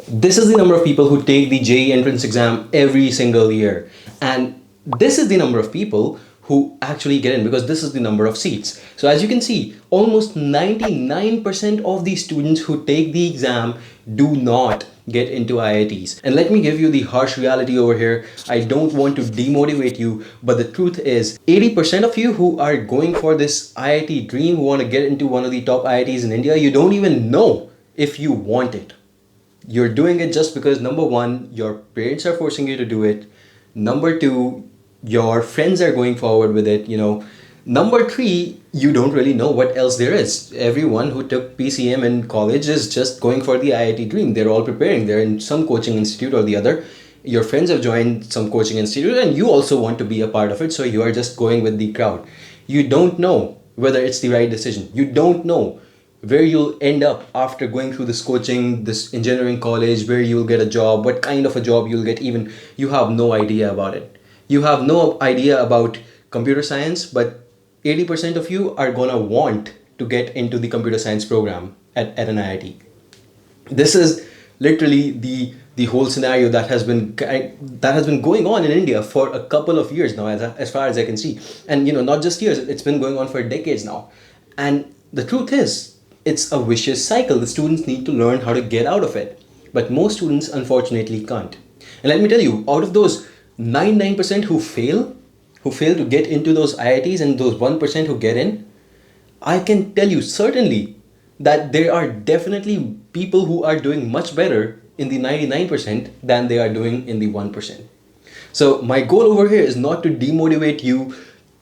This is the number of people who take the JEE entrance exam every single year. And this is the number of people who actually get in, because this is the number of seats. So as you can see, almost 99% of the students who take the exam do not get into IITs. And let me give you the harsh reality over here. I don't want to demotivate you, but the truth is 80% of you who are going for this IIT dream, who want to get into one of the top IITs in India, you don't even know if you want it. You're doing it just because, number one, your parents are forcing you to do it. Number two, your friends are going forward with it, Number three, you don't really know what else there is. Everyone who took PCM in college is just going for the IIT dream. They're all preparing. They're in some coaching institute or the other. Your friends have joined some coaching institute and you also want to be a part of it. So you are just going with the crowd. You don't know whether it's the right decision. You don't know where you'll end up after going through this coaching, this engineering college, where you'll get a job, what kind of a job you'll get. Even you have no idea about it. You have no idea about computer science, but 80% of you are gonna want to get into the computer science program at an IIT. This is literally the whole scenario that has been going on in India for a couple of years now, as far as I can see. And not just years, it's been going on for decades now. And the truth is, it's a vicious cycle. The students need to learn how to get out of it. But most students unfortunately can't. And let me tell you, out of those 99% who fail to get into those IITs, and those 1% who get in, I can tell you certainly that there are definitely people who are doing much better in the 99% than they are doing in the 1%. So my goal over here is not to demotivate you.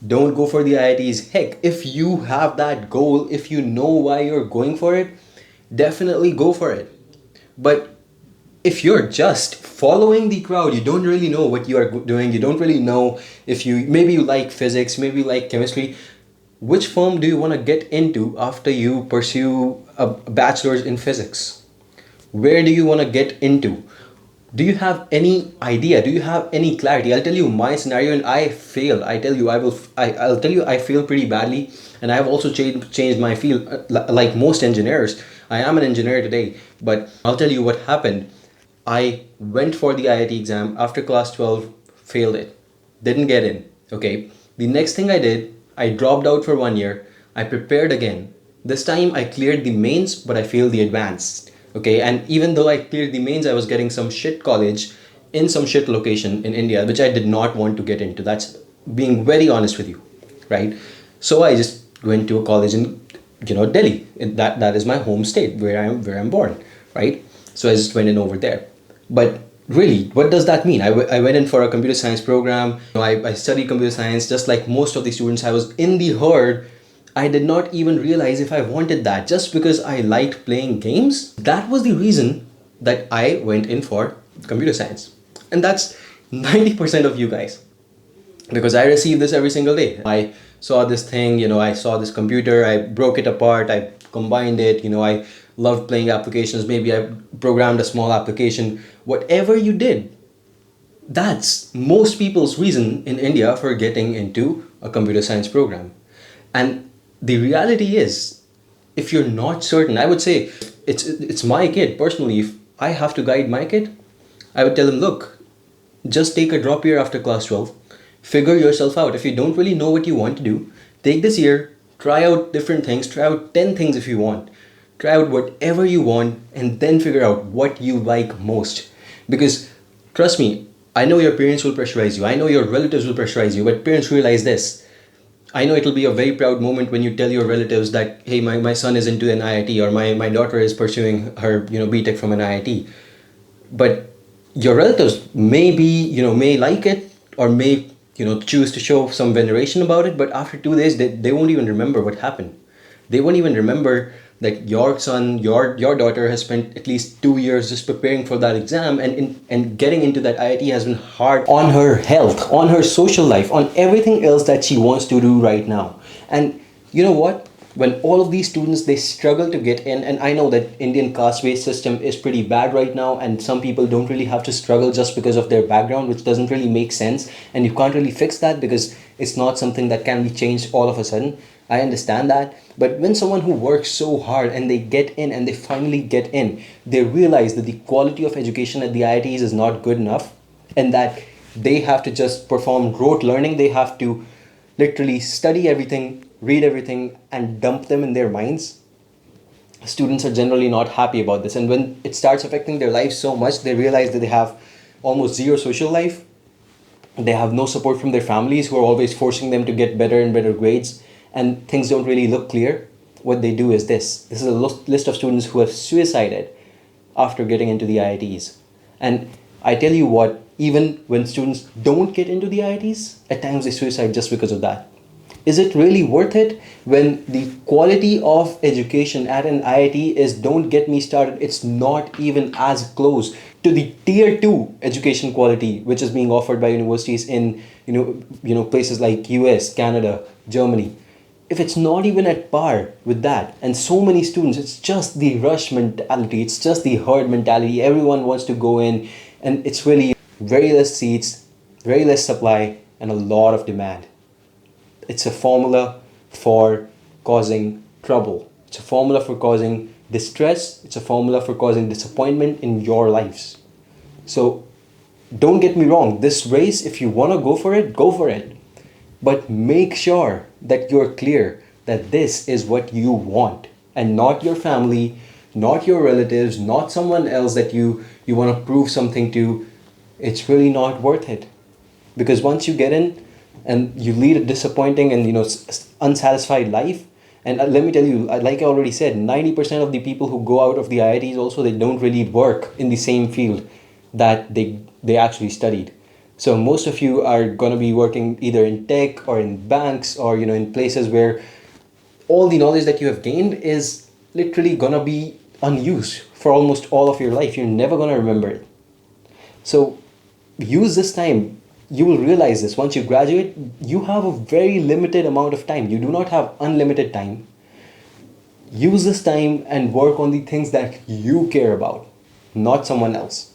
Don't go for the IITs. Heck, if you have that goal, if you know why you're going for it, definitely go for it. But if you're just following the crowd, you don't really know what you are doing, you don't really know if maybe you like physics, maybe you like chemistry, which firm do you want to get into after you pursue a bachelor's in physics? Where do you want to get into? Do you have any idea? Do you have any clarity? I'll tell you my scenario, and I failed. I tell you, I'll tell you, I failed pretty badly, and I've also changed my field, like most engineers. I am an engineer today, but I'll tell you what happened. I went for the IIT exam after class 12, failed it, didn't get in. Okay. The next thing I did, I dropped out for 1 year. I prepared again. This time I cleared the mains, but I failed the advanced. Okay. And even though I cleared the mains, I was getting some shit college in some shit location in India, which I did not want to get into. That's being very honest with you. Right. So I just went to a college in, Delhi. That is my home state where I'm born. Right. So I just went in over there. But really, what does that mean? I went in for a computer science program. I studied computer science just like most of the students. I was in the herd. I did not even realize if I wanted that. Just because I liked playing games, that was the reason that I went in for computer science. And that's 90% of you guys. Because I receive this every single day. I saw this thing, I saw this computer, I broke it apart, I combined it, I loved playing applications. Maybe I programmed a small application. Whatever you did, that's most people's reason in India for getting into a computer science program. And the reality is, if you're not certain, I would say it's my kid personally. If I have to guide my kid, I would tell him, look, just take a drop year after class 12, figure yourself out. If you don't really know what you want to do, take this year, try out different things, try out 10 things if you want. Try out whatever you want and then figure out what you like most. Because trust me, I know your parents will pressurize you. I know your relatives will pressurize you. But parents, realize this. I know it'll be a very proud moment when you tell your relatives that, hey, my son is into an IIT, or my daughter is pursuing her, BTech from an IIT. But your relatives may like it, or may, choose to show some veneration about it. But after 2 days, they won't even remember what happened. They won't even remember that your son, your daughter has spent at least 2 years just preparing for that exam, and getting into that IIT has been hard on her health, on her social life, on everything else that she wants to do right now. And you know what? When all of these students, they struggle to get in, and I know that Indian caste-based system is pretty bad right now, and some people don't really have to struggle just because of their background, which doesn't really make sense, and you can't really fix that because It's not something that can be changed all of a sudden. I understand that. But when someone who works so hard and they get in and they finally get in, they realize that the quality of education at the IITs is not good enough, and that they have to just perform rote learning. They have to literally study everything, read everything, and dump them in their minds. Students are generally not happy about this, and when it starts affecting their lives so much, they realize that they have almost zero social life. They have no support from their families, who are always forcing them to get better and better grades, and things don't really look clear. What they do is this is a list of students who have suicided after getting into the IITs. And I tell you what, even when students don't get into the IITs, at times they suicide just because of that. Is it really worth it when the quality of education at an IIT is, don't get me started, it's not even as close to the tier 2 education quality which is being offered by universities in places like US, Canada, Germany. If it's not even at par with that, and so many students, it's just the rush mentality, it's just the herd mentality, everyone wants to go in, and it's really very less seats, very less supply, and a lot of demand. It's a formula for causing trouble. It's a formula for causing distress. It's a formula for causing disappointment in your lives. So don't get me wrong, this race, if you want to go for it, go for it. But make sure that you're clear that this is what you want, and not your family, not your relatives, not someone else that you want to prove something to. It's really not worth it. Because once you get in, and you lead a disappointing and unsatisfied life, and let me tell you, like I already said, 90% of the people who go out of the IITs also, they don't really work in the same field that they actually studied. So most of you are going to be working either in tech or in banks, or in places where all the knowledge that you have gained is literally going to be unused for almost all of your life. You're never going to remember it. So use this time. You will realize this once you graduate. You have a very limited amount of time. You do not have unlimited time. Use this time and work on the things that you care about, not someone else.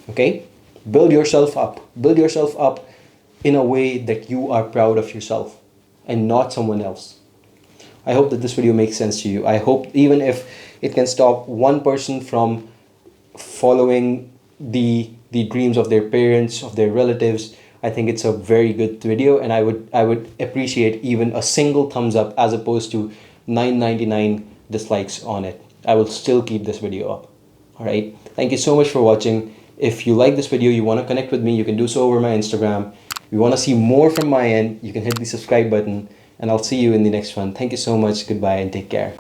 Okay? Build yourself up. Build yourself up in a way that you are proud of yourself and not someone else. I hope that this video makes sense to you. I hope even if it can stop one person from following the dreams of their parents, of their relatives, I think it's a very good video, and I would appreciate even a single thumbs up as opposed to 999 dislikes on it. I will still keep this video up. Alright, thank you so much for watching. If you like this video, you want to connect with me, you can do so over my Instagram. If you want to see more from my end, you can hit the subscribe button, and I'll see you in the next one. Thank you so much, goodbye, and take care.